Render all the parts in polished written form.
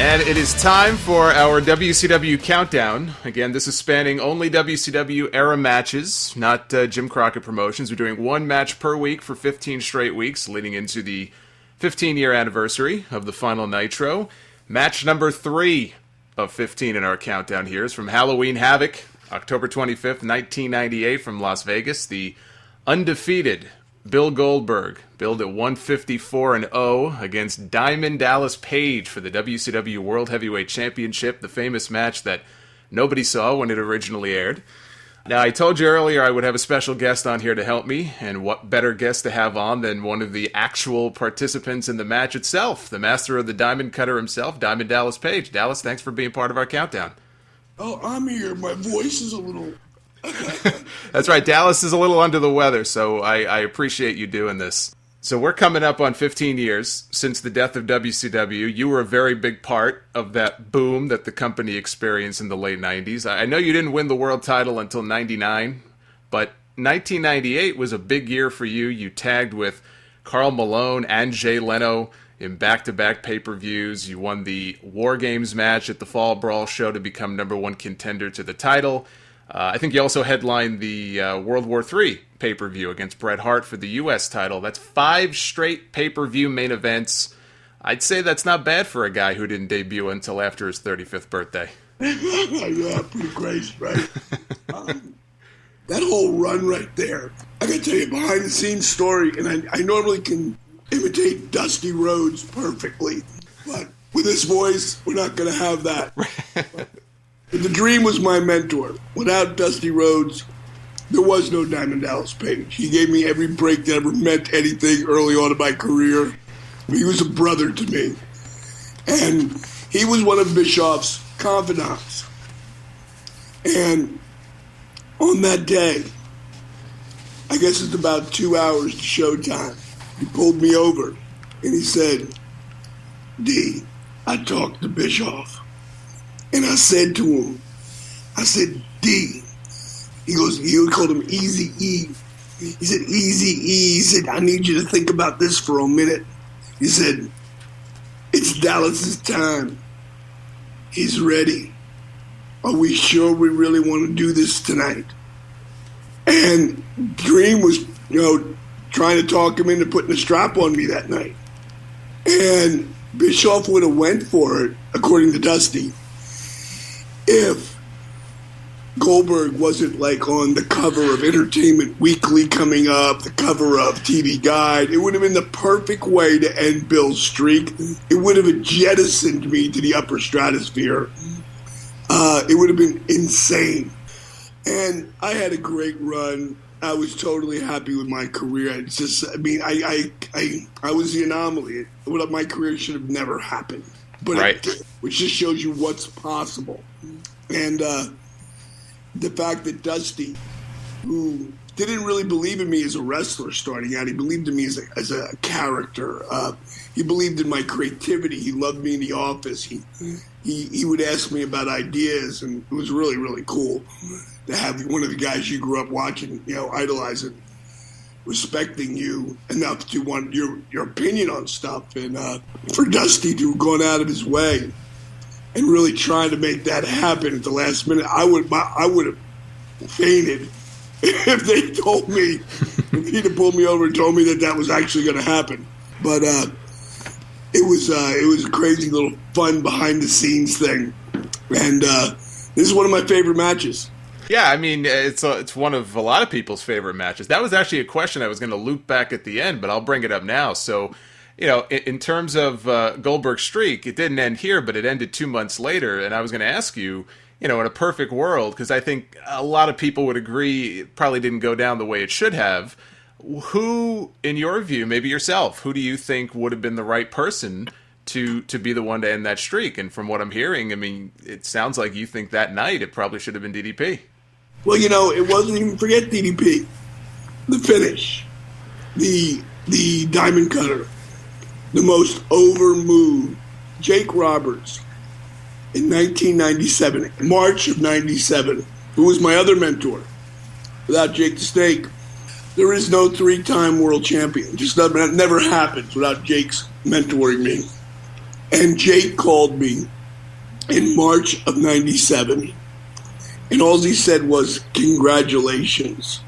And it is time for our WCW countdown. Again, this is spanning only WCW era matches, not Jim Crockett Promotions. We're doing one match per week for 15 straight weeks, leading into the 15-year anniversary of the final Nitro. Match number 3 of 15 in our countdown here is from Halloween Havoc, October 25th, 1998, from Las Vegas. The undefeated Bill Goldberg, billed at 154-0 against Diamond Dallas Page for the WCW World Heavyweight Championship, the famous match that nobody saw when it originally aired. Now, I told you earlier I would have a special guest on here to help me, and what better guest to have on than one of the actual participants in the match itself, the master of the Diamond Cutter himself, Diamond Dallas Page. Dallas, thanks for being part of our countdown. Oh, I'm here. My voice is a little... That's right. Dallas is a little under the weather, so I appreciate you doing this. So we're coming up on 15 years since the death of WCW. You were a very big part of that boom that the company experienced in the late 90s. I know you didn't win the world title until 99, but 1998 was a big year for you. You tagged with Karl Malone and Jay Leno in back-to-back pay-per-views. You won the War Games match at the Fall Brawl show to become #1 contender to the title. I think you also headlined the World War III pay-per-view against Bret Hart for the U.S. title. That's 5 straight pay-per-view main events. I'd say that's not bad for a guy who didn't debut until after his 35th birthday. Yeah, pretty crazy, right? That whole run right there. I got to tell you a behind-the-scenes story, and I normally can imitate Dusty Rhodes perfectly, but with this voice, we're not going to have that. The Dream was my mentor. Without Dusty Rhodes, there was no Diamond Dallas Page. He gave me every break that ever meant anything early on in my career. He was a brother to me. And he was one of Bischoff's confidants. And on that day, I guess it's about 2 hours to showtime, he pulled me over and he said, D, I talked to Bischoff. And I said to him, I said, D. He called him Easy E. He said, Easy E. He said, I need you to think about this for a minute. He said, it's Dallas's time. He's ready. Are we sure we really want to do this tonight? And Dream was, trying to talk him into putting a strap on me that night. And Bischoff would have went for it, according to Dusty, if Goldberg wasn't like on the cover of Entertainment Weekly coming up, the cover of TV Guide. It would have been the perfect way to end Bill's streak. It would have jettisoned me to the upper stratosphere. It would have been insane. And I had a great run. I was totally happy with my career. It's just, I was the anomaly. My career should have never happened. But right. It did, which just shows you what's possible. And the fact that Dusty, who didn't really believe in me as a wrestler starting out, he believed in me as a character. He believed in my creativity. He loved me in the office. He would ask me about ideas, and it was really, really cool to have one of the guys you grew up watching, idolizing, respecting you enough to want your opinion on stuff. And for Dusty to have gone out of his way and really trying to make that happen at the last minute, I would have fainted if they told me, if he'd have pulled me over and told me that was actually going to happen. But it was a crazy little fun behind the scenes thing, and this is one of my favorite matches. Yeah, I mean, it's one of a lot of people's favorite matches. That was actually a question I was going to loop back at the end, but I'll bring it up now. So, in terms of Goldberg's streak, it didn't end here, but it ended 2 months later. And I was going to ask you, in a perfect world, because I think a lot of people would agree it probably didn't go down the way it should have. Who, in your view, maybe yourself, who do you think would have been the right person to be the one to end that streak? And from what I'm hearing, I mean, it sounds like you think that night it probably should have been DDP. Well, it wasn't even, forget DDP. The finish, the Diamond Cutter, the most over move, Jake Roberts in 1997, March of 97, who was my other mentor. Without Jake the Snake, there is no 3-time world champion. Just never happens without Jake's mentoring me. And Jake called me in March of 97. And all he said was, congratulations.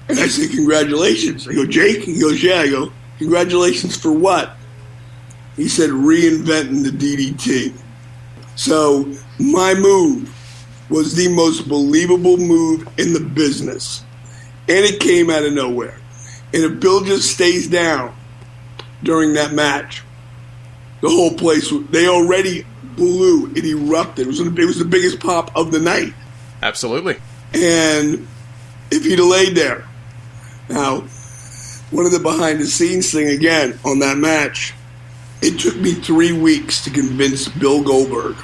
And I said, congratulations. I go, Jake? He goes, yeah. I go, congratulations for what? He said, reinventing the DDT. So my move was the most believable move in the business. And it came out of nowhere. And if Bill just stays down during that match, the whole place, they already blew. It erupted. It was the biggest pop of the night. Absolutely. And if he'd have laid there. Now, one of the behind-the-scenes thing, again, on that match, it took me 3 weeks to convince Bill Goldberg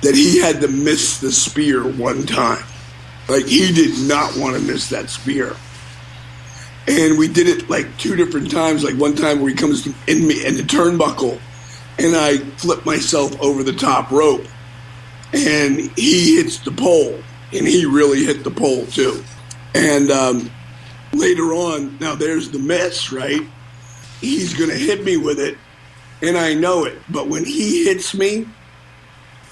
that he had to miss the spear one time. Like, he did not want to miss that spear. And we did it like 2 different times. Like one time where he comes in me in the turnbuckle, and I flip myself over the top rope, and he hits the pole, and he really hit the pole too. And later on, now there's the miss, right? He's going to hit me with it, and I know it. But when he hits me,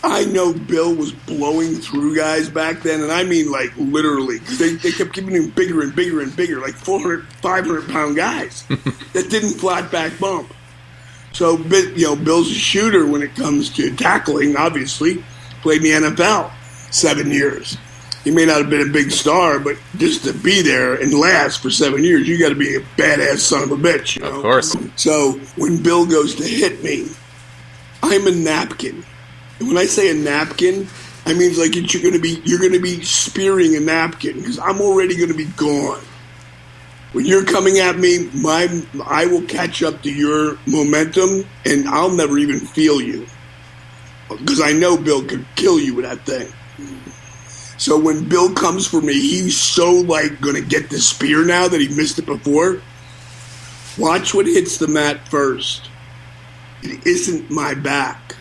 I know Bill was blowing through guys back then, and I mean like literally. They kept giving him bigger and bigger and bigger, like 400, 500-pound guys that didn't flat back bump. So, Bill's a shooter when it comes to tackling, obviously. Played in the NFL 7 years. He may not have been a big star, but just to be there and last for 7 years, you got to be a badass son of a bitch. You know? Of course. So when Bill goes to hit me, I'm a napkin. And when I say a napkin, I mean like you're going to be spearing a napkin because I'm already going to be gone. When you're coming at me, I will catch up to your momentum, and I'll never even feel you because I know Bill could kill you with that thing. So when Bill comes for me, he's so like going to get the spear now that he missed it before. Watch what hits the mat first. It isn't my back.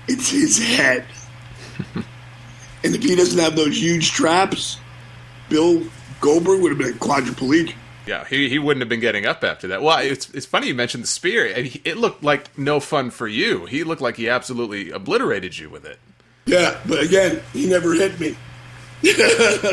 It's his head. And if he doesn't have those huge traps, Bill Goldberg would have been quadriplegic. Yeah, he wouldn't have been getting up after that. Well, it's funny you mentioned the spear. It looked like no fun for you. He looked like he absolutely obliterated you with it. Yeah, but again, he never hit me.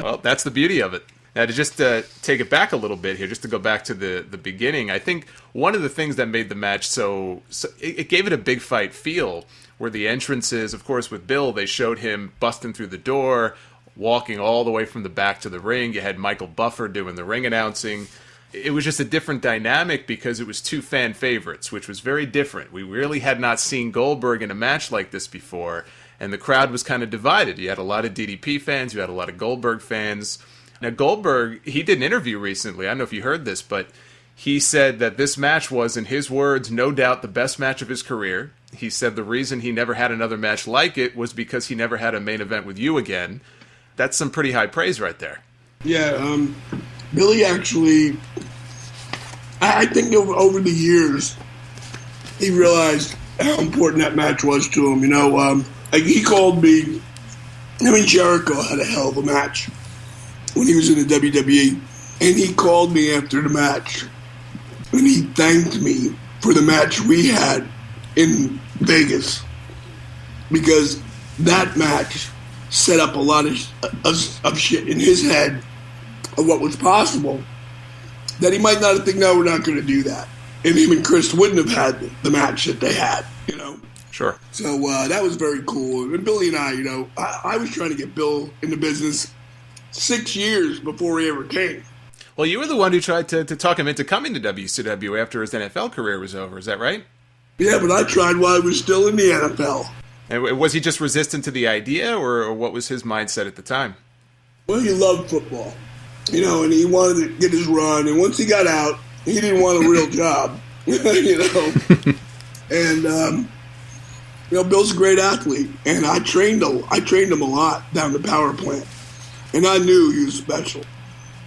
Well, that's the beauty of it. Now, to just take it back a little bit here, just to go back to the beginning, I think one of the things that made the match so it gave it a big fight feel, were the entrances. Of course, with Bill, they showed him busting through the door, walking all the way from the back to the ring. You had Michael Buffer doing the ring announcing. It was just a different dynamic because it was 2 fan favorites, which was very different. We really had not seen Goldberg in a match like this before, and the crowd was kind of divided. You had a lot of DDP fans, you had a lot of Goldberg fans. Now, Goldberg, he did an interview recently, I don't know if you heard this, but he said that this match was, in his words, no doubt the best match of his career. He said the reason he never had another match like it was because he never had a main event with you again. That's some pretty high praise right there. Yeah, Billy actually, I think over the years, he realized how important that match was to him. He called me, him and Jericho had a hell of a match when he was in the WWE, and he called me after the match, and he thanked me for the match we had in Vegas, because that match set up a lot of shit in his head of what was possible that he might not have think, no, we're not going to do that. And him and Chris wouldn't have had the match that they had, Sure. So that was very cool. And Billy and I was trying to get Bill in the business 6 years before he ever came. Well, you were the one who tried to talk him into coming to WCW after his NFL career was over. Is that right? Yeah, but I tried while I was still in the NFL. And was he just resistant to the idea, or what was his mindset at the time? Well, he loved football, and he wanted to get his run. And once he got out, he didn't want a real job, And, Bill's a great athlete, and I trained him a lot down the power plant. And I knew he was special.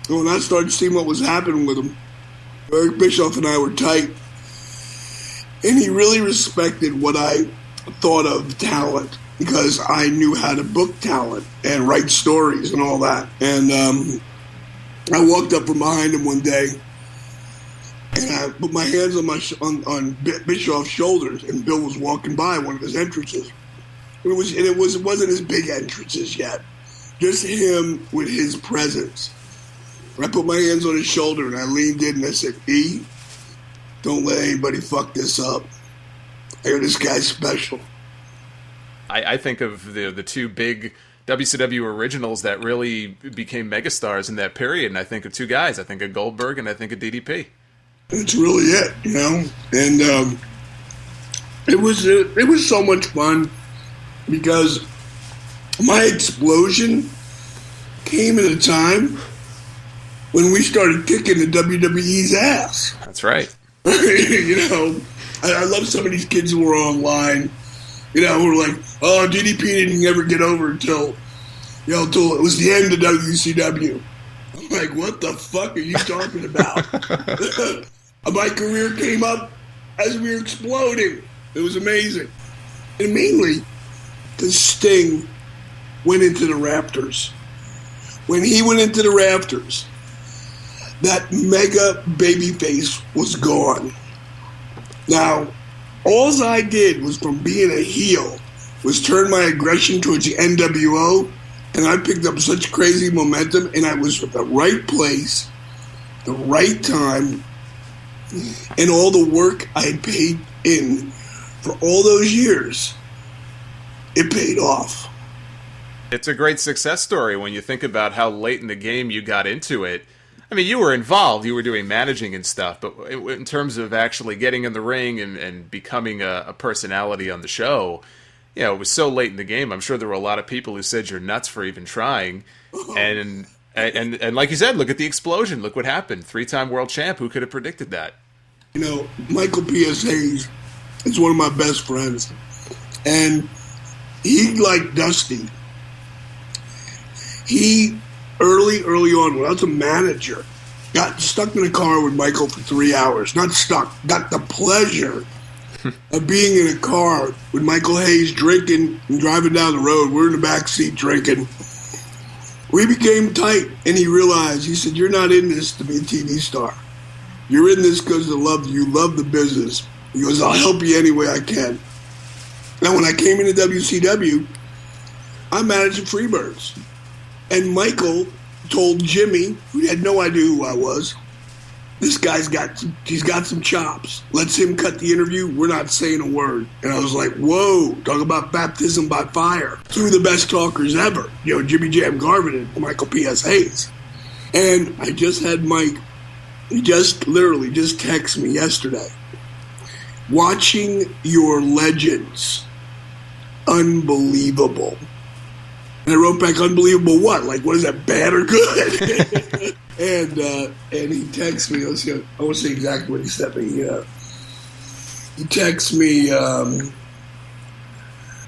And when I started seeing what was happening with him, Eric Bischoff and I were tight. And he really respected what I thought of talent, because I knew how to book talent and write stories and all that. And I walked up from behind him one day, And I put my hands on Bischoff's shoulders, and Bill was walking by one of his entrances. It wasn't his big entrances yet. Just him with his presence. I put my hands on his shoulder and I leaned in and I said, E, don't let anybody fuck this up. I hear this guy's special. I think of the two big WCW originals that really became megastars in that period, and I think of two guys. I think of Goldberg and I think of DDP. That's really it, you know? And it was so much fun because my explosion came at a time when we started kicking the WWE's ass. That's right. You know, I love some of these kids who were online, you know, who were like, oh, DDP didn't ever get over until it was the end of WCW. I'm like, what the fuck are you talking about? My career came up as we were exploding. It was amazing. And mainly because Sting went into the Raptors. When he went into the Raptors, that mega babyface was gone. Now, all I did was from being a heel was turn my aggression towards the NWO, and I picked up such crazy momentum, and I was at the right place, the right time, and all the work I had paid in for all those years, it paid off. It's a great success story when you think about how late in the game you got into it. I mean, you were involved, you were doing managing and stuff, but in terms of actually getting in the ring and becoming a personality on the show, you know, it was so late in the game. I'm sure there were a lot of people who said you're nuts for even trying. And like you said, look at the explosion. Look what happened. 3-time world champ. Who could have predicted that? You know, Michael P.S. Hayes is one of my best friends. And he, like Dusty, he early on, when I was a manager, got stuck in a car with Michael for 3 hours. Not stuck, got the pleasure of being in a car with Michael Hayes drinking and driving down the road. We're in the back seat drinking. We became tight, and he realized, he said, you're not in this to be a TV star. You're in this because of love. You love the business. He goes, I'll help you any way I can. Now, when I came into WCW, I managed the Freebirds. And Michael told Jimmy, who had no idea who I was, this guy's got some chops. Let's him cut the interview. We're not saying a word. And I was like, whoa, talk about baptism by fire. Two of the best talkers ever. You know, Jimmy Jam Garvin and Michael P.S. Hayes. And I just had Mike, he just literally just texted me yesterday. Watching your legends. Unbelievable. And I wrote back, unbelievable what? Like, what is that, bad or good? and he texts me, I won't say exactly what he sent me. He texts me, here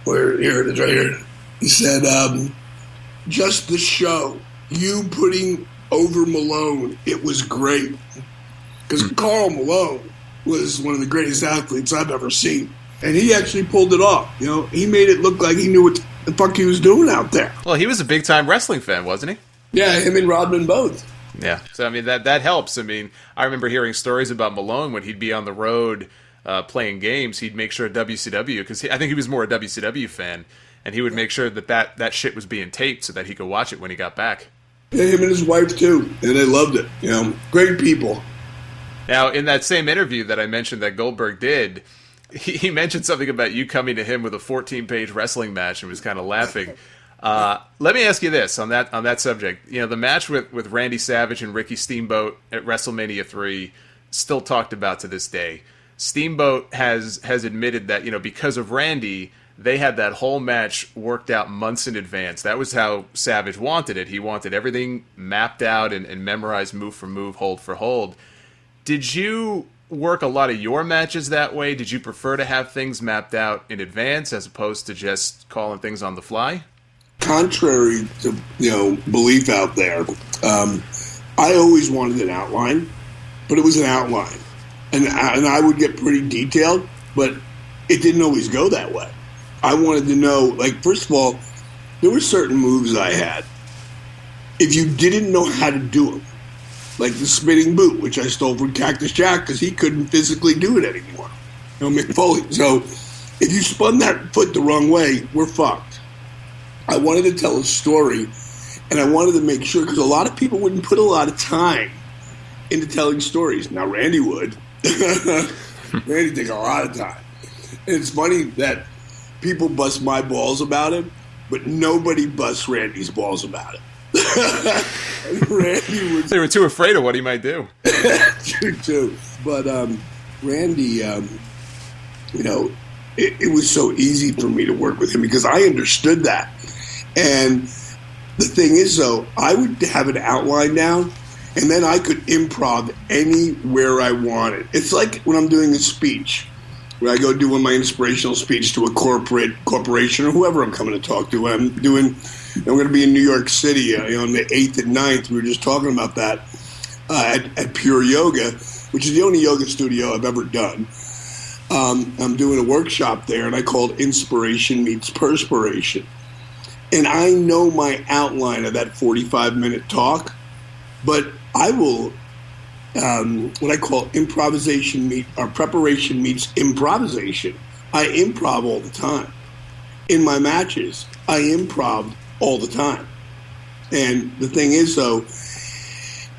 it is right here. He said, just the show, you putting over Malone, it was great. Because Karl Malone was one of the greatest athletes I've ever seen. And he actually pulled it off. You know, he made it look like he knew what the fuck he was doing out there. Well, he was a big-time wrestling fan, wasn't he? Yeah, him and Rodman both. Yeah, so I mean, that helps. I mean, I remember hearing stories about Malone when he'd be on the road playing games, he'd make sure WCW, because I think he was more a WCW fan, and he would make sure that shit was being taped so that he could watch it when he got back. Yeah, him and his wife, too, and they loved it. You know, great people. Now, in that same interview that I mentioned that Goldberg did, he mentioned something about you coming to him with a 14-page wrestling match and was kind of laughing. Let me ask you this on that subject. You know, the match with Randy Savage and Ricky Steamboat at WrestleMania 3 still talked about to this day. Steamboat has admitted that, you know, because of Randy, they had that whole match worked out months in advance. That was how Savage wanted it. He wanted everything mapped out and memorized move for move, hold for hold. Did you work a lot of your matches that way? Did you prefer to have things mapped out in advance as opposed to just calling things on the fly? Contrary to, you know, belief out there, I always wanted an outline, but it was an outline. And I would get pretty detailed, but it didn't always go that way. I wanted to know, like, first of all, there were certain moves I had. If you didn't know how to do them, like the spinning boot, which I stole from Cactus Jack because he couldn't physically do it anymore. Mick Foley. So if you spun that foot the wrong way, we're fucked. I wanted to tell a story, and I wanted to make sure, because a lot of people wouldn't put a lot of time into telling stories. Now, Randy would. Randy takes a lot of time. And it's funny that people bust my balls about it, but nobody busts Randy's balls about it. Randy was... They were too afraid of what he might do. True. But Randy, it was so easy for me to work with him because I understood that. And the thing is, though, I would have an outline down, and then I could improv anywhere I wanted. It's like when I'm doing a speech, where I go doing my inspirational speech to a corporation or whoever I'm coming to talk to. I'm going to be in New York City on the 8th and 9th. We were just talking about that at Pure Yoga, which is the only yoga studio I've ever done. I'm doing a workshop there, and I called Inspiration Meets Perspiration. And I know my outline of that 45-minute talk, but I will, what I call preparation meets improvisation. I improv all the time. In my matches, I improv all the time. And the thing is, though,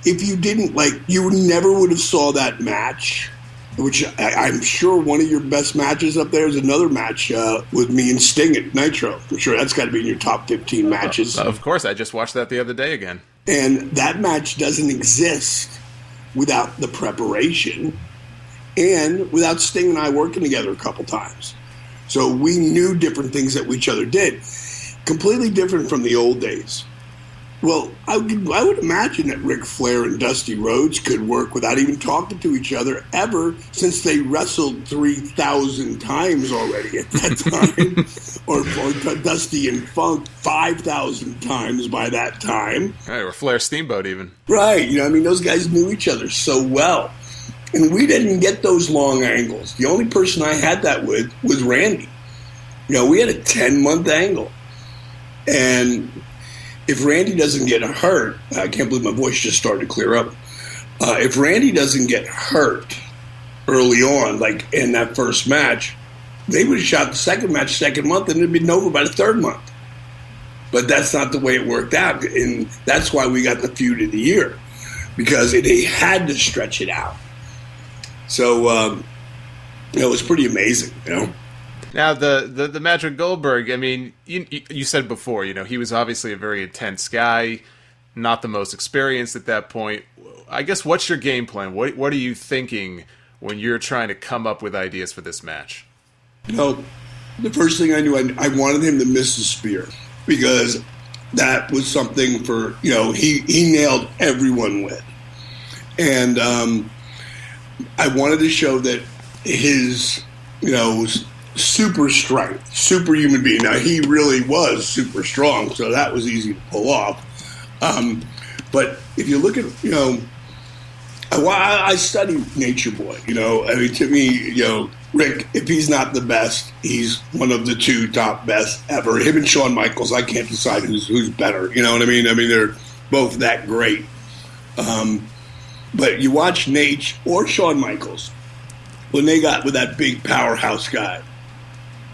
if you didn't, you never would have saw that match, which I'm sure one of your best matches up there is another match with me and Sting at Nitro. I'm sure that's got to be in your top 15 matches. Of course, I just watched that the other day again. And that match doesn't exist without the preparation and without Sting and I working together a couple times. So we knew different things that each other did. Completely different from the old days. Well, I would imagine that Ric Flair and Dusty Rhodes could work without even talking to each other ever, since they wrestled 3,000 times already at that time, or Dusty and Funk 5,000 times by that time. Right, or Flair Steamboat even. Right, those guys knew each other so well. And we didn't get those long angles. The only person I had that with was Randy. We had a 10-month angle. And if Randy doesn't get hurt, I can't believe my voice just started to clear up. If Randy doesn't get hurt early on, like in that first match, they would have shot the second match second month, and it had been over by the third month. But that's not the way it worked out, and that's why we got the feud of the year, because they had to stretch it out. So, it was pretty amazing, Now, the match with Goldberg, I mean, you said before, he was obviously a very intense guy, not the most experienced at that point. I guess, what's your game plan? What are you thinking when you're trying to come up with ideas for this match? The first thing I knew, I wanted him to miss the spear, because that was something for, he nailed everyone with. And I wanted to show that his, super strength, superhuman being. Now, he really was super strong, so that was easy to pull off. But if you look at, I study Nature Boy, to me, Rick, if he's not the best, he's one of the two top best ever. Him and Shawn Michaels, I can't decide who's better, you know what I mean? I mean, they're both that great. But you watch Nate or Shawn Michaels, when they got with that big powerhouse guy,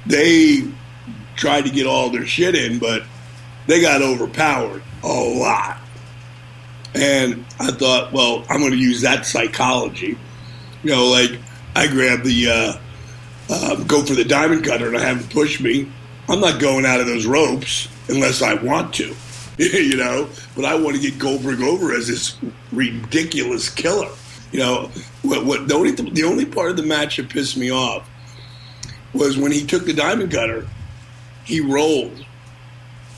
they tried to get all their shit in, but they got overpowered a lot. And I thought, well, I'm going to use that psychology. I grab the, go for the diamond cutter and I have him push me. I'm not going out of those ropes unless I want to, but I want to get Goldberg over as this ridiculous killer. The only part of the match that pissed me off was when he took the diamond cutter, he rolled,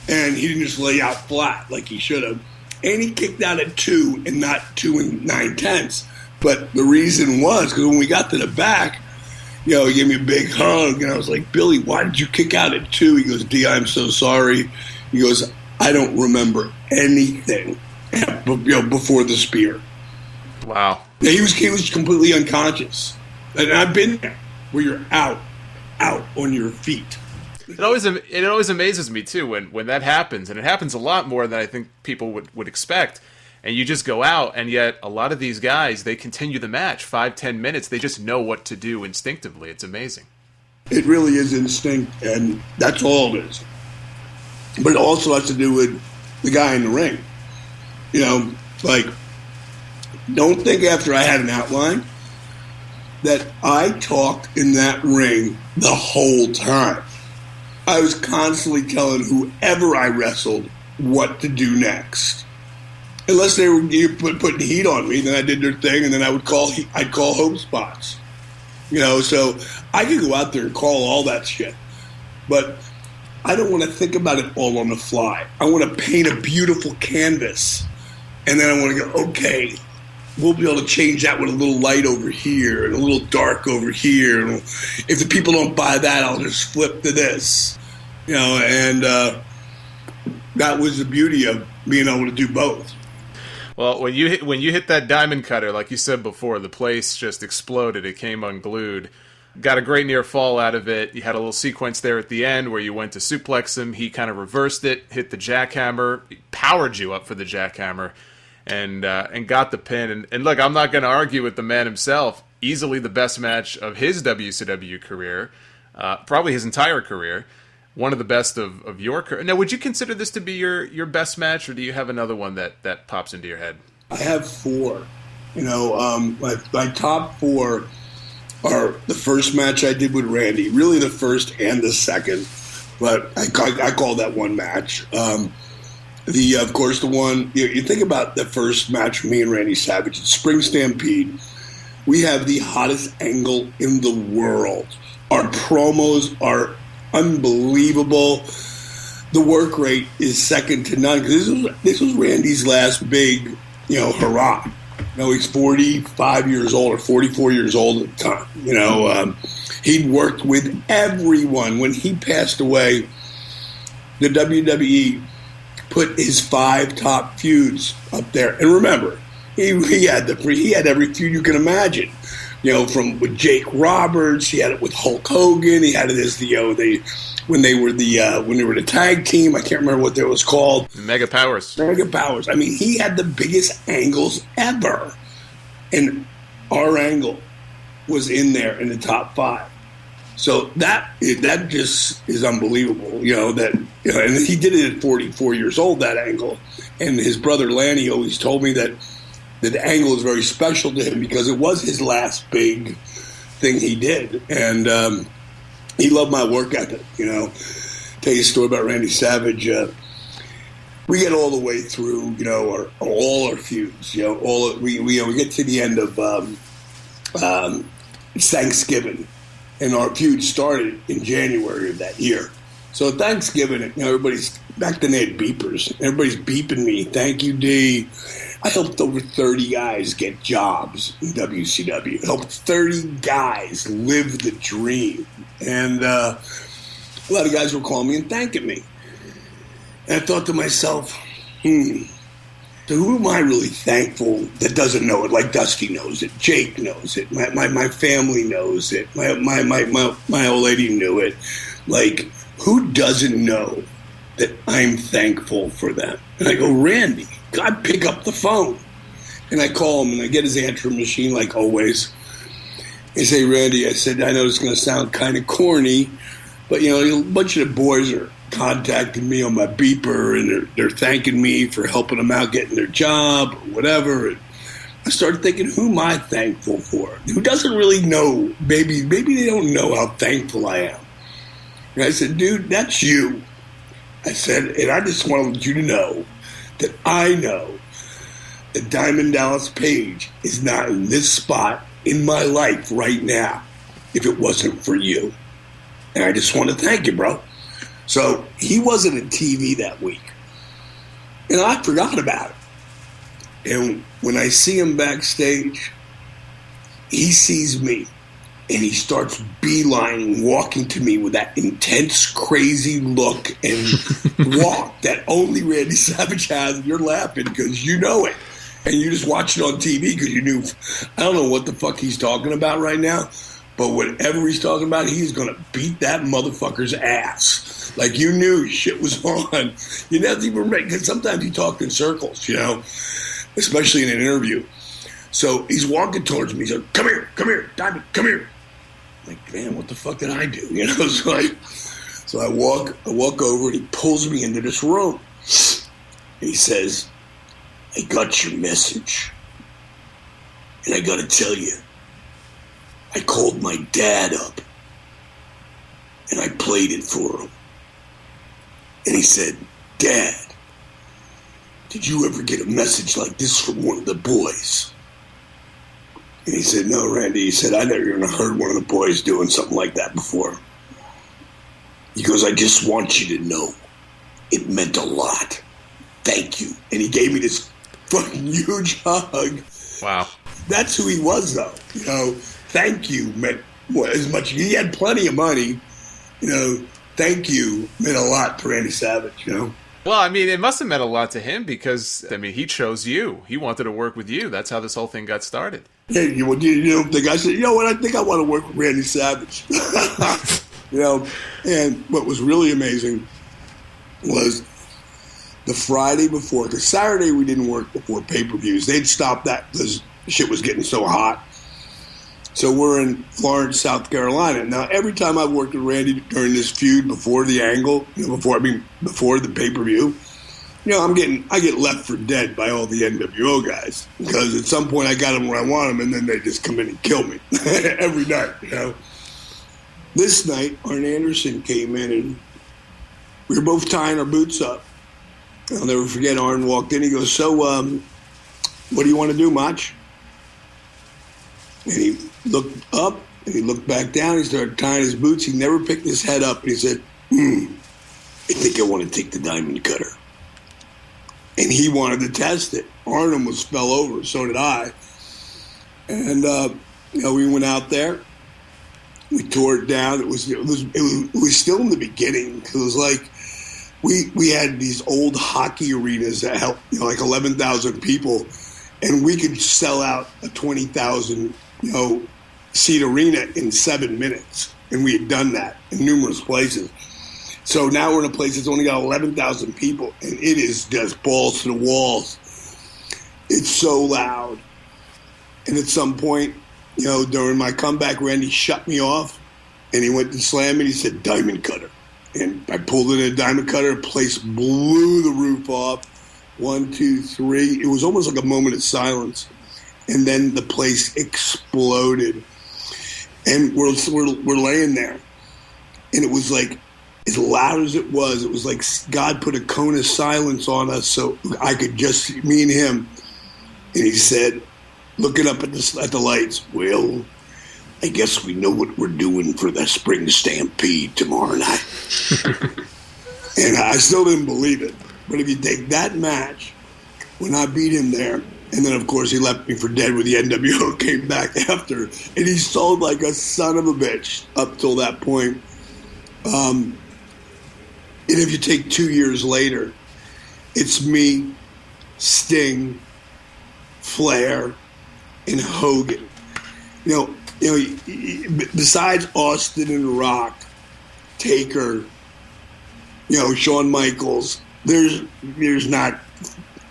and he didn't just lay out flat like he should have, and he kicked out at 2 and not 2 9/10. But the reason was because when we got to the back, he gave me a big hug, and I was like, Billy, why did you kick out at 2? He goes, D, I'm so sorry. He goes, I don't remember anything before the spear. Wow. Yeah, he was completely unconscious. And I've been there where you're out on your feet. It always amazes me too when that happens, and it happens a lot more than I think people would expect. And you just go out, and yet a lot of these guys, they continue the match 5-10 minutes. They just know what to do instinctively. It's amazing. It really is instinct, and that's all it is. But it also has to do with the guy in the ring. You know, like, don't think after I had an outline that I talked in that ring the whole time. I was constantly telling whoever I wrestled what to do next. Unless they were putting heat on me, then I did their thing, and then I'd call home spots. You know, so I could go out there and call all that shit. But I don't want to think about it all on the fly. I want to paint a beautiful canvas, and then I want to go, okay, we'll be able to change that with a little light over here and a little dark over here. And if the people don't buy that, I'll just flip to this. You know, and that was the beauty of being able to do both. Well, when you hit that diamond cutter, like you said before, the place just exploded. It came unglued. Got a great near fall out of it. You had a little sequence there at the end where you went to suplex him. He kind of reversed it, hit the jackhammer, powered you up for the jackhammer, and got the pin. And look, I'm not going to argue with the man himself. Easily the best match of his WCW career, probably his entire career. One of the best of your career. Now, would you consider this to be your best match, or do you have another one that pops into your head? I have four. You know, my top four are the first match I did with Randy, really the first and the second, but I call that one match. Of course, the one, you think about the first match for me and Randy Savage, Spring Stampede. We have the hottest angle in the world. Our promos are unbelievable. The work rate is second to none. This was Randy's last big, hurrah. He's 45 years old or 44 years old at the time. He'd worked with everyone. When he passed away, the WWE put his 5 top feuds up there. And remember, he had every feud you can imagine. From with Jake Roberts, he had it with Hulk Hogan. He had it as when they were the tag team. I can't remember what that was called. Mega Powers. I mean, he had the biggest angles ever, and our angle was in there in the top 5. So that just is unbelievable. And he did it at 44 years old. That angle, and his brother Lanny always told me that the angle is very special to him because it was his last big thing he did. And he loved my work ethic, Tell you a story about Randy Savage. We get all the way through, all our feuds. We get to the end of Thanksgiving, and our feud started in January of that year. So at Thanksgiving, back then they had beepers. Everybody's beeping me. Thank you, D. I helped over 30 guys get jobs in WCW. I helped 30 guys live the dream. And a lot of guys were calling me and thanking me. And I thought to myself, to who am I really thankful that doesn't know it? Like Dusty knows it. Jake knows it. My family knows it. My old lady knew it. Like, who doesn't know that I'm thankful for them? And I go, Randy. I pick up the phone, and I call him, and I get his answering machine like always. I say, Randy, I said, I know it's going to sound kind of corny, but, a bunch of the boys are contacting me on my beeper, and they're thanking me for helping them out getting their job or whatever. And I started thinking, who am I thankful for? Who doesn't really know? Maybe they don't know how thankful I am. And I said, dude, that's you. I said, and I just wanted you to know that I know that Diamond Dallas Page is not in this spot in my life right now if it wasn't for you. And I just want to thank you, bro. So he wasn't on TV that week. And I forgot about it. And when I see him backstage, he sees me. And he starts beelining, walking to me with that intense, crazy look and walk that only Randy Savage has. And you're laughing because you know it. And you just watch it on TV because you knew, I don't know what the fuck he's talking about right now, but whatever he's talking about, he's going to beat that motherfucker's ass. Like you knew shit was on. You never even, because sometimes he talked in circles, especially in an interview. So he's walking towards me. He's like, come here, Diamond, come here. I'm like, man, what the fuck did I do? You know, so I walk over and he pulls me into this room. And he says, I got your message. And I got to tell you, I called my dad up and I played it for him. And he said, Dad, did you ever get a message like this from one of the boys? And he said, no, Randy. He said, I never even heard one of the boys doing something like that before. He goes, I just want you to know it meant a lot. Thank you. And he gave me this fucking huge hug. Wow. That's who he was, though. You know, thank you meant as much. He had plenty of money. You know, thank you meant a lot to Randy Savage, you know. Well, I mean, it must have meant a lot to him because, I mean, he chose you. He wanted to work with you. That's how this whole thing got started. Yeah, you know, the guy said, you know what, I think I want to work with Randy Savage. You know, and what was really amazing was the Friday before, because Saturday we didn't work before pay-per-views. They'd stopped that because shit was getting so hot. So we're in Florence, South Carolina. Now, every time I've worked with Randy during this feud before the angle, you know, before the pay-per-view, you know, I get left for dead by all the NWO guys because at some point I got them where I want them, and then they just come in and kill me every night. You know, this night Arn Anderson came in and we were both tying our boots up. I'll never forget. Arn walked in. He goes, "So, what do you want to do, Mach?" And he looked up and he looked back down. He started tying his boots. He never picked his head up. And he said, I think I want to take the diamond cutter. And he wanted to test it. Arn almost fell over. So did I. And, you know, we went out there. We tore it down. It was still in the beginning. It was like we had these old hockey arenas that held, you know, like 11,000 people. And we could sell out a 20,000, you know, seat arena in 7 minutes. And we had done that in numerous places. So now we're in a place that's only got 11,000 people, and it is just balls to the walls. It's so loud. And at some point, you know, during my comeback, Randy shut me off, and he went to slam me. He said, diamond cutter. And I pulled in a diamond cutter. The place blew the roof off. 1, 2, 3. It was almost like a moment of silence. And then the place exploded. And we're laying there. And it was like, as loud as it was like God put a cone of silence on us so I could just see me and him. And he said, looking up at the lights, well, I guess we know what we're doing for the spring stampede tomorrow night. And I still didn't believe it. But if you take that match, when I beat him there, and then, of course, he left me for dead when the NWO came back after, and he sold like a son of a bitch up till that point. And if you take 2 years later, it's me, Sting, Flair, and Hogan. You know, besides Austin and Rock, Taker, you know, Shawn Michaels, there's not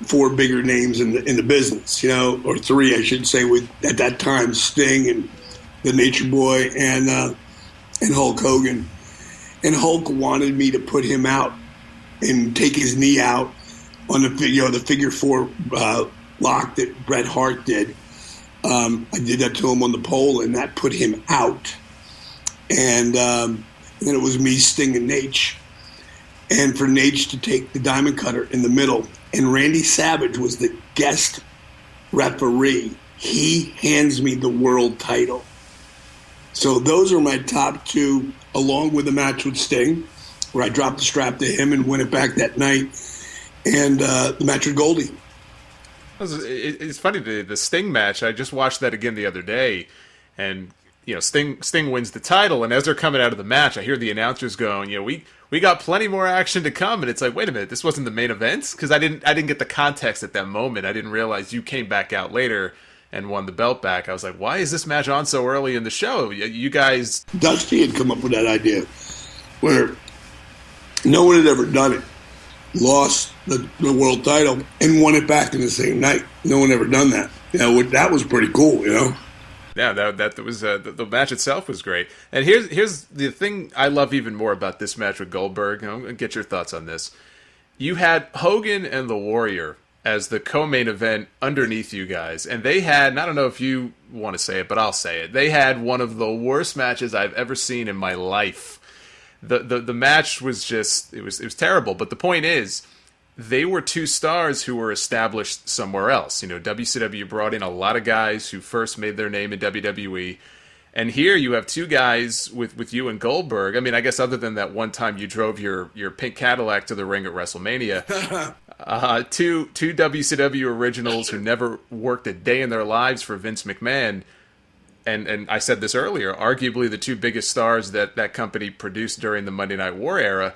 4 bigger names in the business, you know, or 3, I should say, with at that time Sting and the Nature Boy and Hulk Hogan. And Hulk wanted me to put him out and take his knee out on the figure 4 lock that Bret Hart did. I did that to him on the pole, and that put him out. And then it was me, Sting, and Nate. And for Nate to take the diamond cutter in the middle. And Randy Savage was the guest referee. He hands me the world title. So those are my top 2, along with the match with Sting, where I dropped the strap to him and win it back that night, and the match with Goldie. It's funny, the Sting match, I just watched that again the other day, and you know, Sting wins the title, and as they're coming out of the match, I hear the announcers going, you know, we got plenty more action to come, and it's like, wait a minute, this wasn't the main event? Because I didn't get the context at that moment. I didn't realize you came back out later and won the belt back. I was like, why is this match on so early in the show? You guys... Dusty had come up with that idea where no one had ever done it. lost the world title and won it back in the same night. No one ever done that. That was pretty cool, Yeah, that was the match itself was great. And here's the thing I love even more about this match with Goldberg. I'm gonna get your thoughts on this. You had Hogan and the Warrior as the co-main event underneath you guys, and they had, and I don't know if you want to say it, but I'll say it. They had one of the worst matches I've ever seen in my life. The match was just it was terrible. But the point is, they were two stars who were established somewhere else. WCW brought in a lot of guys who first made their name in WWE. And here you have two guys with you and Goldberg. I mean, I guess other than that one time you drove your pink Cadillac to the ring at WrestleMania, two WCW originals who never worked a day in their lives for Vince McMahon. And I said this earlier, arguably the two biggest stars that company produced during the Monday Night War era.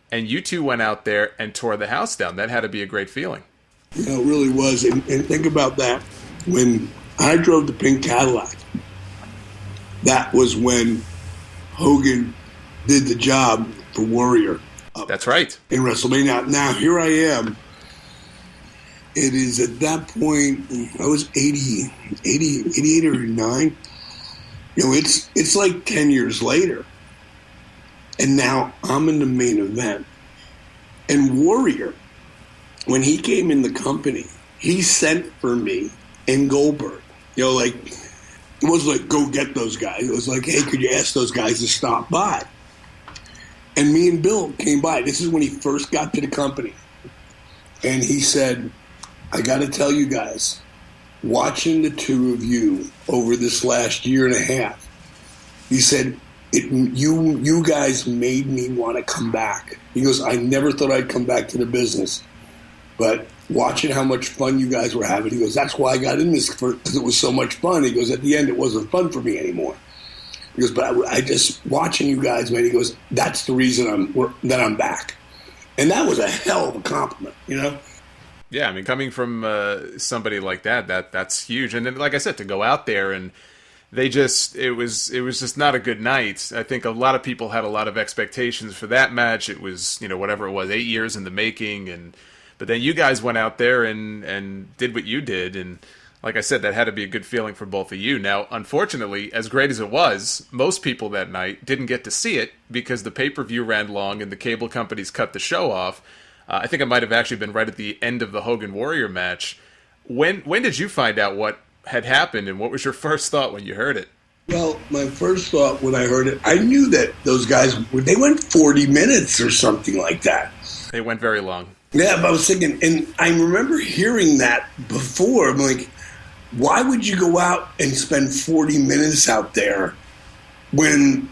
And you two went out there and tore the house down. That had to be a great feeling. It really was. And think about that. When I drove the pink Cadillac, that was when Hogan did the job for Warrior. That's right. In WrestleMania. Now, here I am. It is at that point, I was 88 or 89. It's like 10 years later. And now I'm in the main event. And Warrior, when he came in the company, he sent for me and Goldberg. It wasn't like, go get those guys. It was like, hey, could you ask those guys to stop by? And me and Bill came by. This is when he first got to the company. And he said, I got to tell you guys, watching the two of you over this last year and a half, he said, you guys made me want to come back. He goes, I never thought I'd come back to the business. But watching how much fun you guys were having, he goes, that's why I got in this, because it was so much fun. He goes, at the end, it wasn't fun for me anymore. He goes, but I just, watching you guys, man, he goes, that's the reason I'm back. And that was a hell of a compliment, Yeah, I mean, coming from somebody like that's huge. And then, like I said, to go out there and it was just not a good night. I think a lot of people had a lot of expectations for that match. It was, whatever it was, 8 years in the making, but then you guys went out there and did what you did, and like I said, that had to be a good feeling for both of you. Now, unfortunately, as great as it was, most people that night didn't get to see it because the pay-per-view ran long and the cable companies cut the show off. I think it might have actually been right at the end of the Hogan Warrior match. When did you find out what had happened, and what was your first thought when you heard it? Well, my first thought when I heard it, I knew that those guys, they went 40 minutes or something like that. They went very long. Yeah, but I was thinking, and I remember hearing that before. I'm like, why would you go out and spend 40 minutes out there when,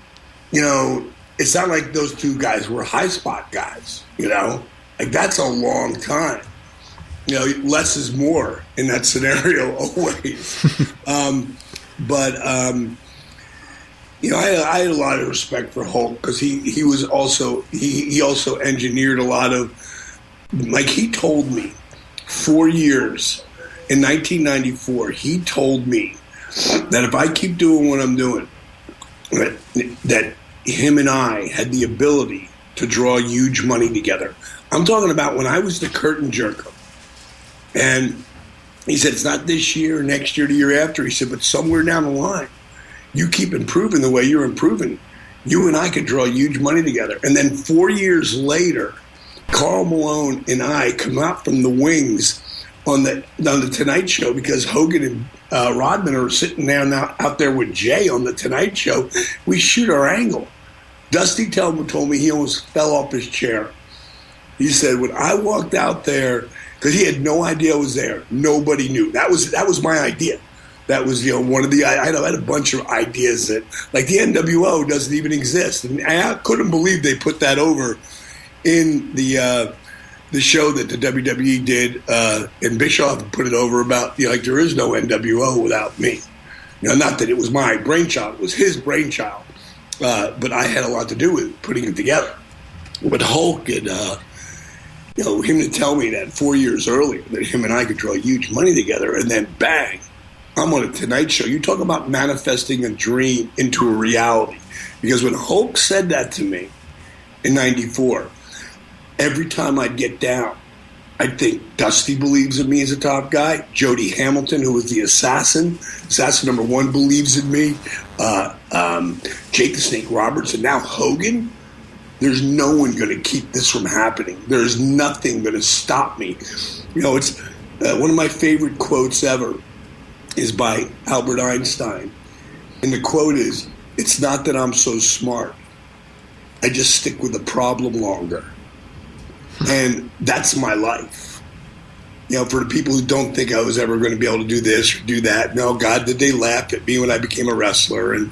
it's not like those two guys were high spot guys, Like, that's a long time. Less is more in that scenario always. I had a lot of respect for Hulk because he was also he also engineered a lot of, like, he told me 4 years in 1994. He told me that if I keep doing what I'm doing, that him and I had the ability to draw huge money together. I'm talking about when I was the curtain jerker. And he said, it's not this year, next year, the year after. He said, but somewhere down the line, you keep improving the way you're improving, you and I could draw huge money together. And then 4 years later, Karl Malone and I come out from the wings on the Tonight Show because Hogan and Rodman are sitting down out there with Jay on the Tonight Show. We shoot our angle. Dusty Tellman told me he almost fell off his chair. He said, when I walked out there, because he had no idea I was there. Nobody knew. That was my idea. That was, one of the, I had a bunch of ideas that, like, the NWO doesn't even exist. And I couldn't believe they put that over in the show that the WWE did, and Bischoff put it over about, like, there is no NWO without me. Not that it was my brainchild. It was his brainchild. But I had a lot to do with putting it together. But Hulk and, him to tell me that 4 years earlier that him and I could draw huge money together, and then bang, I'm on a Tonight Show. You talk about manifesting a dream into a reality. Because when Hulk said that to me in 94, every time I'd get down, I'd think Dusty believes in me as a top guy. Jody Hamilton, who was the assassin number one, believes in me. Jake the Snake Roberts, and now Hogan. There's no one going to keep this from happening. There's nothing going to stop me. You know, it's one of my favorite quotes ever is by Albert Einstein. And the quote is, "It's not that I'm so smart. I just stick with the problem longer." And that's my life. You know, for the people who don't think I was ever going to be able to do this or do that, no, God, did they laugh at me when I became a wrestler, and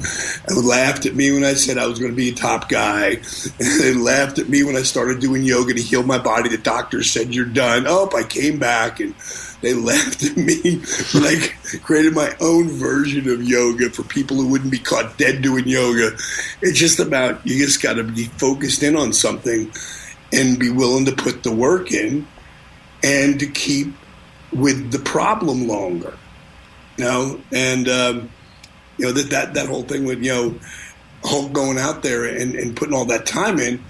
laughed at me when I said I was going to be a top guy, and they laughed at me when I started doing yoga to heal my body. The doctor said, "You're done." Oh, I came back, and they laughed at me when I created my own version of yoga for people who wouldn't be caught dead doing yoga. It's just about, you just got to be focused in on something and be willing to put the work in and to keep with the problem longer, you know? And, you know, that whole thing with, you know, Hulk going out there and putting all that time in,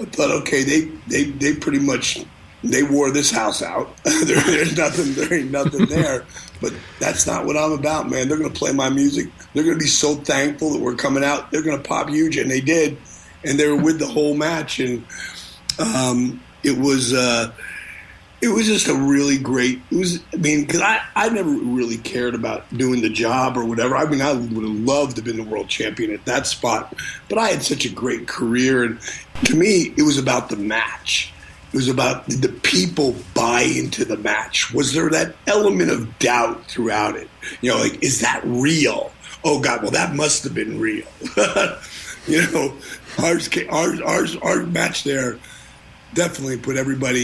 I thought, okay, they pretty much, they wore this house out. There ain't nothing there. But that's not what I'm about, man. They're going to play my music. They're going to be so thankful that we're coming out. They're going to pop huge, and they did. And they were with the whole match, and it was just a really great. It was, I mean, because I never really cared about doing the job or whatever. I mean, I would have loved to have been the world champion at that spot, but I had such a great career, and to me, it was about the match. It was about, did the people buy into the match? Was there that element of doubt throughout it? You know, like, is that real? Oh God, well that must have been real. You know, our match there definitely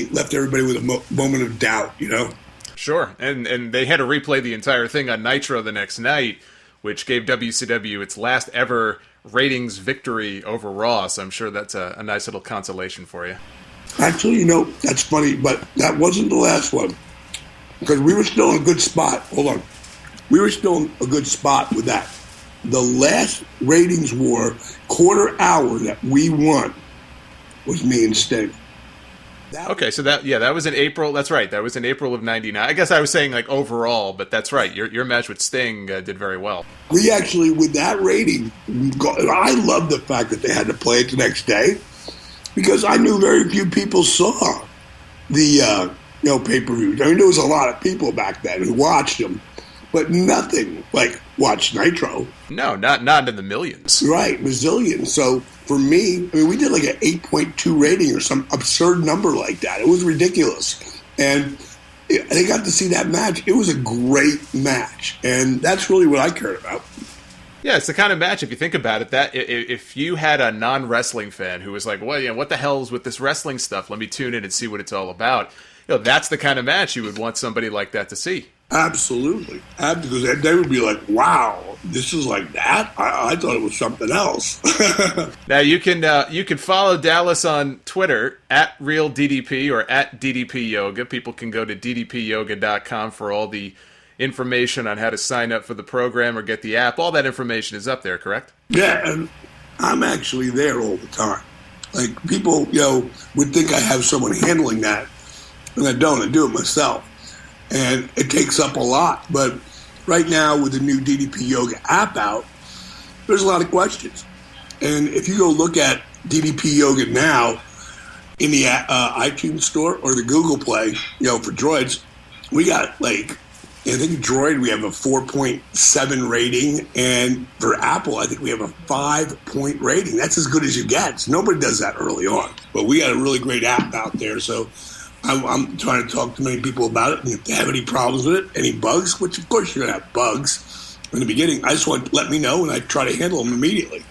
left everybody with a moment of doubt, you know? Sure, and they had to replay the entire thing on Nitro the next night, which gave WCW its last ever ratings victory over Raw, so I'm sure that's a nice little consolation for you. Actually, you know, that's funny, but that wasn't the last one, because we were still in a good spot. Hold on. We were still in a good spot with that. The last ratings war, quarter hour that we won, was me and Sting. Okay, so that was in April. That's right. That was in April of '99. I guess I was saying like overall, but that's right. Your match with Sting did very well. We actually, with that rating, I love the fact that they had to play it the next day, because I knew very few people saw the pay-per-view. I mean, there was a lot of people back then who watched them, but nothing like watched Nitro. No, not in the millions. Right, bazillions. So for me, I mean, we did like an 8.2 rating or some absurd number like that. It was ridiculous. And they got to see that match. It was a great match. And that's really what I cared about. Yeah, it's the kind of match, if you think about it, that if you had a non-wrestling fan who was like, well, what the hell is with this wrestling stuff? Let me tune in and see what it's all about. That's the kind of match you would want somebody like that to see. Absolutely. Because they would be like, wow, this is like that? I thought it was something else. Now, you can follow Dallas on Twitter, @RealDDP or @DDP Yoga. People can go to ddpyoga.com for all the information on how to sign up for the program or get the app. All that information is up there, correct? Yeah, and I'm actually there all the time. Like, people, would think I have someone handling that, and I don't. I do it myself. And it takes up a lot. But right now, with the new DDP Yoga app out, there's a lot of questions. And if you go look at DDP Yoga now in the iTunes store or the Google Play, for Droids, we got I think Droid, we have a 4.7 rating, and for Apple, I think we have a 5-point rating. That's as good as you get. So nobody does that early on. But we got a really great app out there, so I'm trying to talk to many people about it, and if they have any problems with it, any bugs, which of course you're going to have bugs in the beginning, I just want to let me know, and I try to handle them immediately.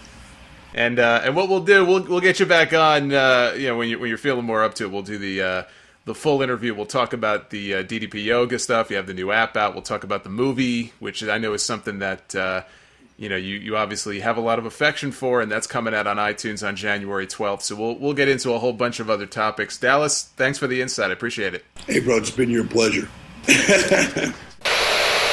And what we'll do, we'll get you back on, when you're feeling more up to it, we'll do the full interview. We'll talk about the DDP Yoga stuff. You have the new app out. We'll talk about the movie, which I know is something that you obviously have a lot of affection for, and that's coming out on iTunes on January 12th. So we'll get into a whole bunch of other topics. Dallas, thanks for the insight. I appreciate it. Hey, bro, it's been your pleasure.